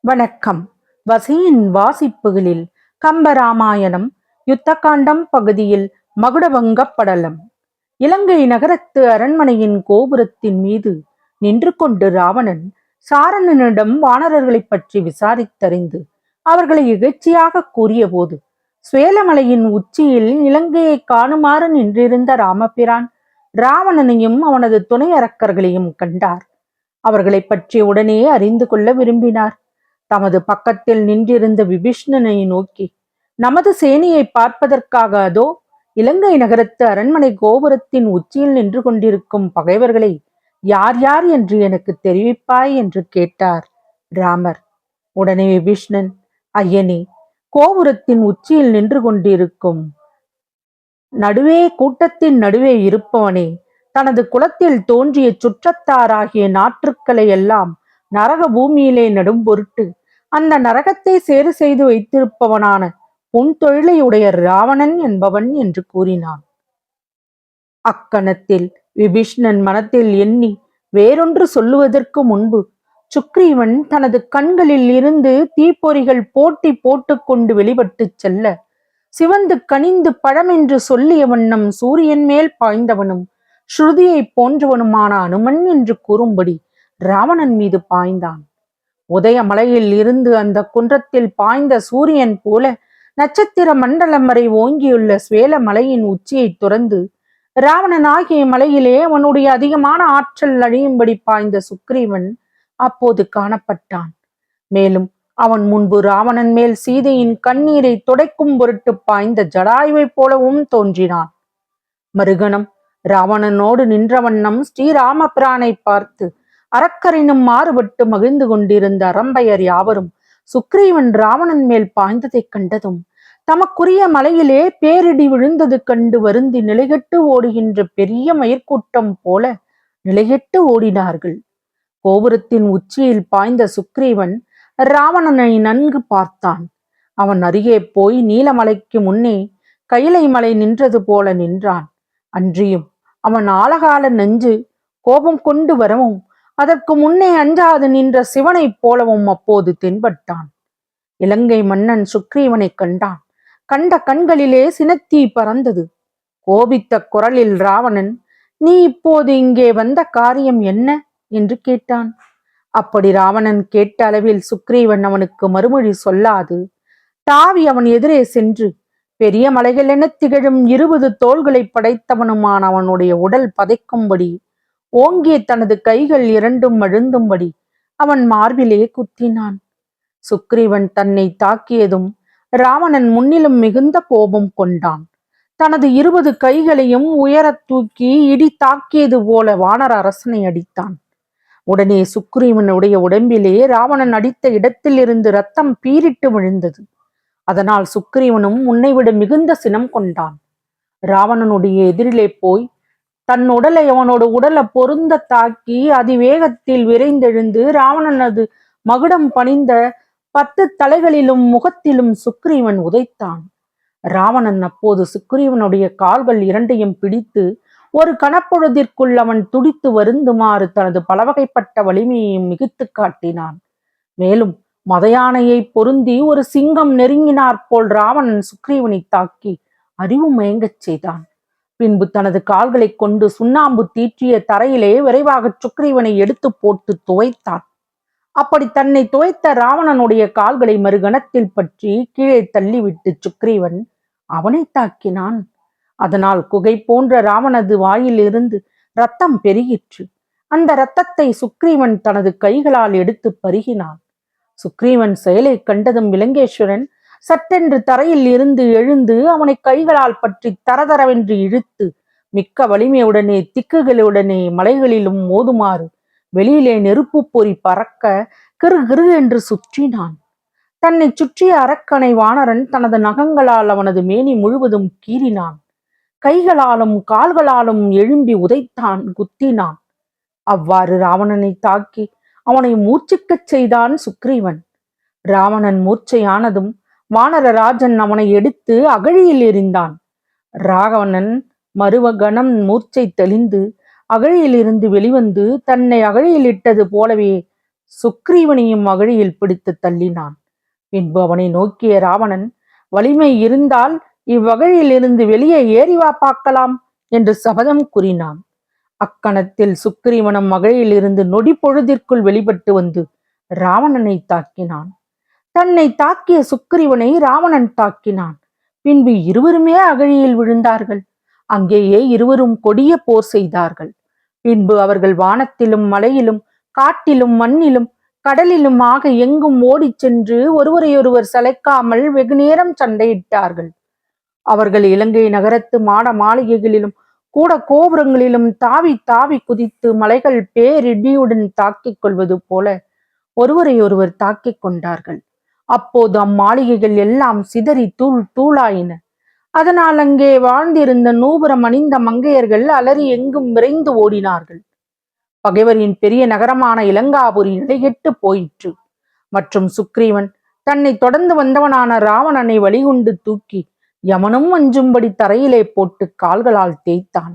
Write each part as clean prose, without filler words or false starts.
வணக்கம். வசியின் வாசிப்புகளில் கம்பராமாயணம் யுத்தகாண்டம் பகுதியில் மகுடவங்கப் படலம். இலங்கை நகரத்து அரண்மனையின் கோபுரத்தின் மீது நின்று கொண்டு ராவணன் சாரணனிடம் வானரர்களைப் பற்றி விசாரித்தறிந்து அவர்களை இகழ்ச்சியாக கூறியபோது சுவேலமலையின் உச்சியில் இலங்கையை காணுமாறு நின்றிருந்த ராமபிரான் ராவணனையும் அவனது துணை அரக்கர்களையும் கண்டார். அவர்களை பற்றி உடனே அறிந்து கொள்ள விரும்பினார். தமது பக்கத்தில் நின்றிருந்த விபீஷ்ணனை நோக்கி, நமது சேனையை பார்ப்பதற்காக அதோ இலங்கை நகரத்து அரண்மனை கோபுரத்தின் உச்சியில் நின்று கொண்டிருக்கும் பகைவர்களை யார் யார் என்று எனக்கு தெரிவிப்பாய் என்று கேட்டார் ராமர். உடனே விபீஷ்ணன், ஐயனே, கோபுரத்தின் உச்சியில் நின்று கொண்டிருக்கும் கூட்டத்தின் நடுவே இருப்பவனே, தனது குலத்தில் தோன்றிய சுற்றத்தாராகிய நாற்றுக்களை எல்லாம் நரக பூமியிலே நடும் பொருட்டு அந்த நரகத்தை சேறு செய்து வைத்திருப்பவனான உன் தொழிலையுடைய ராவணன் என்பவன் என்று கூறினான். அக்கணத்தில் விபீஷ்ணன் மனத்தில் எண்ணி வேறொன்று சொல்லுவதற்கு முன்பு சுக்ரீவன் தனது கண்களில் இருந்து தீப்பொறிகள் போட்டி போட்டுக்கொண்டு வெளிப்பட்டு செல்ல, சிவந்து கனிந்து பழமென்று சொல்லிய வண்ணம் சூரியன் மேல் பாய்ந்தவனும் ஸ்ருதியை போன்றவனுமான அனுமன் என்று கூறும்படி ராவணன் மீது பாய்ந்தான். உதயமலையில் இருந்து அந்த குன்றத்தில் பாய்ந்த சூரியன் போல நட்சத்திர மண்டலம் வரை ஓங்கியுள்ள ஸ்வேல மலையின் உச்சியை துறந்து ராவணன் ஆகிய மலையிலே அவனுடைய அதிகமான ஆற்றல் அழியும்படி பாய்ந்த சுக்ரீவன் அப்போது காணப்பட்டான். மேலும் அவன் முன்பு ராவணன் மேல் சீதையின் கண்ணீரை துடைக்கும் பொருட்டு பாய்ந்த ஜடாயுவை போலவும் தோன்றினான். மறுகணம் ராவணனோடு நின்ற வண்ணம் ஸ்ரீராமபிரானை பார்த்து அரக்கரினும் மாறுபட்டு மகிழ்ந்து கொண்டிருந்த அரம்பையர் யாவரும் சுக்ரீவன் ராவணன் மேல் பாய்ந்ததைக் கண்டதும் தமக்குரிய மலையிலே பேரிடி விழுந்தது கண்டு வருந்தி நிலைகெட்டு ஓடுகின்ற பெரிய மயிர்கூட்டம் போல நிலைகெட்டு ஓடினார்கள். கோபுரத்தின் உச்சியில் பாய்ந்த சுக்ரீவன் ராவணனை நன்கு பார்த்தான். அவன் அருகே போய் நீலமலைக்கு முன்னே கைலை மலை நின்றது போல நின்றான். அன்றியும் அவன் ஆழகால நெஞ்சு கோபம் கொண்டு வரவும் அதற்கு முன்னே அஞ்சாது நின்ற சிவனைப் போலவும் அப்போது தென்பட்டான். இலங்கை மன்னன் சுக்ரீவனை கண்டான். கண்ட கண்களிலே சினத்தீ பறந்தது. கோபித்த குரலில் ராவணன், நீ இப்போது இங்கே வந்த காரியம் என்ன என்று கேட்டான். அப்படி ராவணன் கேட்ட அளவில் சுக்ரீவன் அவனுக்கு மறுமொழி சொல்லாது தாவி அவன் எதிரே சென்று பெரிய மலைகள் என திகழும் 20 தோள்களை படைத்தவனுமான அவனுடைய உடல் பதைக்கும்படி ஓங்கிய தனது கைகள் இரண்டும் அழுந்தும்படி அவன் மார்பிலே குத்தினான். சுக்ரீவன் தன்னை தாக்கியதும் ராவணன் முன்னிலும் மிகுந்த கோபம் கொண்டான். தனது 20 கைகளையும் உயரத் தூக்கி இடி தாக்கியது போல வானர அரசனை அடித்தான். உடனே சுக்ரீவனுடைய உடம்பிலே ராவணன் அடித்த இடத்தில் இருந்து இரத்தம் பீரிட்டு விழுந்தது. அதனால் சுக்ரீவனும் முன்னைவிட மிகுந்த சினம் கொண்டான். ராவணனுடைய எதிரிலே போய் தன் உடலை அவனோட உடலை பொருந்த தாக்கி அதிவேகத்தில் விரைந்தெழுந்து ராவணனது மகுடம் பணிந்த 10 தலைகளிலும் முகத்திலும் சுக்ரீவன் உதைத்தான். ராவணன் அப்போது சுக்ரீவனுடைய கால்கள் இரண்டையும் பிடித்து ஒரு கணப்பொழுதிற்குள் அவன் துடித்து வருந்துமாறு தனது பலவகைப்பட்ட வலிமையையும் மிகுத்து காட்டினான். மேலும் மதயானையை பொருந்தி ஒரு சிங்கம் நெருங்கினாற்போல் ராவணன் சுக்ரீவனை தாக்கி அறிவு மயங்கச் செய்தான். பின்பு தனது கால்களை கொண்டு சுண்ணாம்பு தீற்றிய தரையிலே விரைவாக சுக்ரீவனை எடுத்து போட்டு துவைத்தான். அப்படி தன்னை துவைத்த ராவணனுடைய கால்களை மறுகணத்தில் பற்றி கீழே தள்ளிவிட்டு சுக்ரீவன் அவனை தாக்கினான். அதனால் குகை போன்ற ராவணது வாயிலிருந்து இரத்தம் பெருகிற்று. அந்த இரத்தத்தை சுக்ரீவன் தனது கைகளால் எடுத்து பருகினான். சுக்ரீவன் செயலை கண்டதும் இலங்கேஸ்வரன் சட்டென்று தரையில் இருந்து எழுந்து அவனை கைகளால் பற்றி தரதரவென்று இழுத்து மிக்க வலிமையுடனே திக்குகளுடனே மலைகளிலும் மோதுமாறு வெளியிலே நெருப்பு பொறி பறக்க கிரு கிரு என்று சுற்றினான். தன்னை சுற்றிய அரக்கனை வானரன் தனது நகங்களால் அவனது மேனி முழுவதும் கீறினான். கைகளாலும் கால்களாலும் எழும்பி உதைத்தான், குத்தினான். அவ்வாறு ராவணனை தாக்கி அவனை மூர்ச்சிக்கச் செய்தான் சுக்ரீவன். ராவணன் மூர்ச்சையானதும் வானரராஜன் அவனை எடுத்து அகழியில் எறிந்தான். ராவணன் மறுவ கணம் மூர்ச்சை தெளிந்து அகழியிலிருந்து வெளிவந்து தன்னை அகழியில் இட்டது போலவே சுக்ரீவனையும் அகழியில் பிடித்து தள்ளினான். பின்பு அவனை நோக்கிய ராவணன், வலிமை இருந்தால் இவ்வகழியிலிருந்து வெளியே ஏறிவா பார்க்கலாம் என்று சபதம் கூறினான். அக்கணத்தில் சுக்கிரீவனம் மகளிலிருந்து நொடி பொழுதிற்குள் வெளிப்பட்டு வந்து ராவணனை தாக்கினான். தன்னை தாக்கிய சுக்கிரீவனை ராவணன் தாக்கினான். பின்பு இருவருமே அகழியில் விழுந்தார்கள். அங்கேயே இருவரும் கொடிய போர் செய்தார்கள். பின்பு அவர்கள் வானத்திலும் மலையிலும் காட்டிலும் மண்ணிலும் கடலிலும் ஆக எங்கும் ஓடிச் சென்று ஒருவரையொருவர் சளைக்காமல் வெகு நேரம் சண்டையிட்டார்கள். அவர்கள் இலங்கை நகரத்து மாட மாளிகைகளிலும் கூட கோபுரங்களிலும் தாவி தாவி குதித்து மலைகள் பேரிடியுடன் தாக்கிக் கொள்வது போல ஒருவரையொருவர் தாக்கிக் கொண்டார்கள். அப்போது அம்மாளிகைகள் எல்லாம் சிதறி தூள் தூளாயின. அதனால் அங்கே வாழ்ந்திருந்த நூபுரம் அணிந்த மங்கையர்கள் அலறி எங்கும் விரைந்து ஓடினார்கள். பகைவரின் பெரிய நகரமான இலங்காபுரி நிலைகெட்டு போயிற்று. மற்றும் சுக்ரீவன் தன்னை தொடர்ந்து வந்தவனான ராவணனை வழிகொண்டு தூக்கி யமனும் அஞ்சும்படி தரையிலே போட்டு கால்களால் தேய்த்தான்.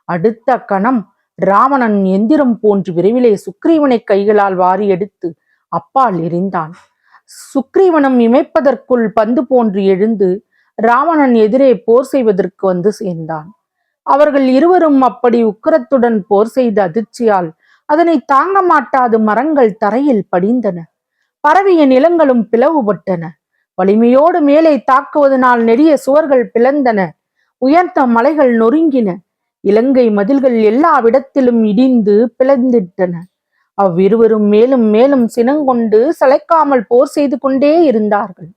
அடுத்த கணம் ராவணன் எந்திரம் போன்று விரைவிலே சுக்ரீவனை கைகளால் வாரி எடுத்து அப்பால் எறிந்தான். சுக்ரீவனும் இமைப்பதற்குள் பந்து போன்று எழுந்து ராவணன் எதிரே போர் செய்வதற்கு வந்து சேர்ந்தான். அவர்கள் இருவரும் அப்படி உக்கிரத்துடன் போர் செய்த அதிர்ச்சியால் அதனை தாங்க மாட்டாது மரங்கள் தரையில் படிந்தன. பரவிய நிலங்களும் பிளவுபட்டன. வலிமையோடு மேலே தாக்குவதனால் நெடிய சுவர்கள் பிளந்தன. உயர்ந்த மலைகள் நொறுங்கின. இலங்கை மதில்கள் எல்லாவிடத்திலும் இடிந்து பிளந்திட்டன. அவ்விருவரும் மேலும் மேலும் சினங்கொண்டு சளைக்காமல் போர் செய்து கொண்டே இருந்தார்கள்.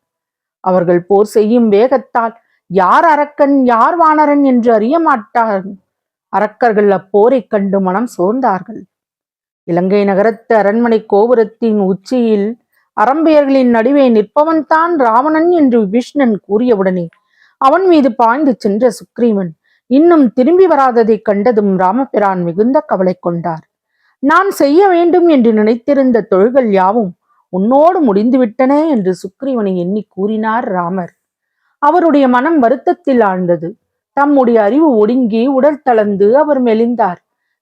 அவர்கள் போர் செய்யும் வேகத்தால் யார் அரக்கன் யார் வானரன் என்று அறிய மாட்டார்கள். அரக்கர்கள் அப்போரை கண்டு மனம் சோர்ந்தார்கள். இலங்கை நகரத்து அரண்மனை கோபுரத்தின் உச்சியில் அரம்பையர்களின் நடுவே நிற்பவன்தான் ராவணன் என்று விபீஷ்ணன் கூறியவுடனே அவன் மீது பாய்ந்து சென்ற சுக்ரீவன் இன்னும் திரும்பி வராததை கண்டதும் ராமபிரான் மிகுந்த கவலை கொண்டார். நான் செய்ய வேண்டும் என்று நினைத்திருந்த தொழில்கள் யாவும் உன்னோடு முடிந்துவிட்டன என்று சுக்ரீவனை எண்ணி கூறினார் ராமர். அவருடைய மனம் வருத்தத்தில் ஆழ்ந்தது. தம்முடைய அறிவு ஒடுங்கி உடல் தளர்ந்து அவர் மெலிந்தார்.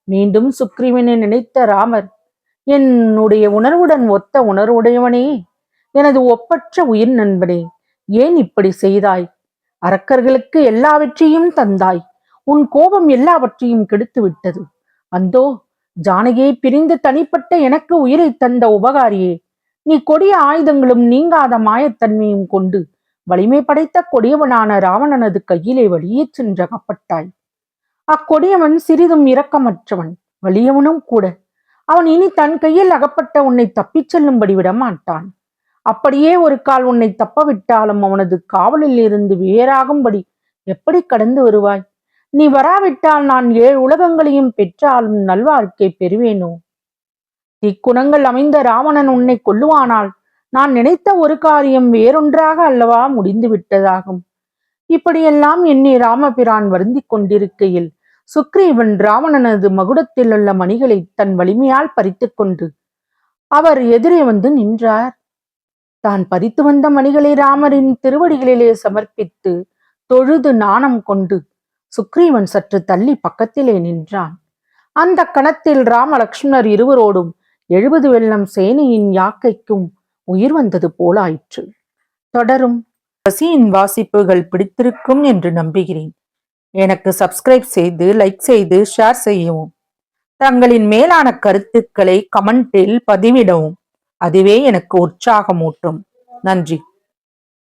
மீண்டும் சுக்ரீவனை நினைத்த ராமர், என்னுடைய உணர்வுடன் ஒத்த உணர்வுடையவனே, எனது ஒப்பற்ற உயிர் நண்பனே, ஏன் இப்படி செய்தாய்? அரக்கர்களுக்கு எல்லாவற்றையும் தந்தாய். உன் கோபம் எல்லாவற்றையும் கெடுத்து விட்டது. அந்தோ ஜானகியை பிரிந்து தனிப்பட்ட எனக்கு உயிரை தந்த உபகாரியே, நீ கொடிய ஆயுதங்களும் நீங்காத மாயத்தன்மையும் கொண்டு வலிமை படைத்த கொடியவனான ராவணனது கையிலே வலியே சென்றகப்பட்டாய். அக்கொடியவன் சிறிதும் இரக்கமற்றவன், வலியவனும் கூட. அவன் இனி தன் கையில் அகப்பட்ட உன்னை தப்பிச் செல்லும்படி விடமாட்டான். அப்படியே ஒரு கால் உன்னை தப்பவிட்டாலும் அவனது காவலில் இருந்து வேறாகும்படி எப்படி கடந்து வருவாய்? நீ வராவிட்டால் நான் 7 உலகங்களையும் பெற்றாலும் நல்வாழ்க்கை பெறுவேனோ? தீக்குணங்கள் அமைந்த ராவணன் உன்னை கொல்லுவானால் நான் நினைத்த ஒரு காரியம் வேறொன்றாக அல்லவா முடிந்து விட்டதாகும். இப்படியெல்லாம் எண்ணி ராமபிரான் வருந்திக் கொண்டிருக்கையில் சுக்ரீவன் ராவணனது மகுடத்தில் உள்ள மணிகளை தன் வலிமையால் பறித்து கொண்டு அவர் எதிரே வந்து நின்றார். தான் பறித்து வந்த மணிகளை ராமரின் திருவடிகளிலே சமர்ப்பித்து தொழுது நாணம் கொண்டு சுக்ரீவன் சற்று தள்ளி பக்கத்திலே நின்றான். அந்த கணத்தில் ராம லக்ஷ்மணர் இருவரோடும் 70 வெள்ளம் சேனையின் யாக்கைக்கும் உயிர் வந்தது போல ஆயிற்று. தொடரும். பசியின் வாசிப்புகள் பிடித்திருக்கும் என்று நம்புகிறேன். எனக்கு சப்ஸ்கிரைப் செய்து லைக் செய்து ஷேர் செய்யவும். தங்களின் மேலான கருத்துக்களை கமெண்டில் பதிவிடவும். அதுவே எனக்கு உற்சாகமூட்டும். நன்றி.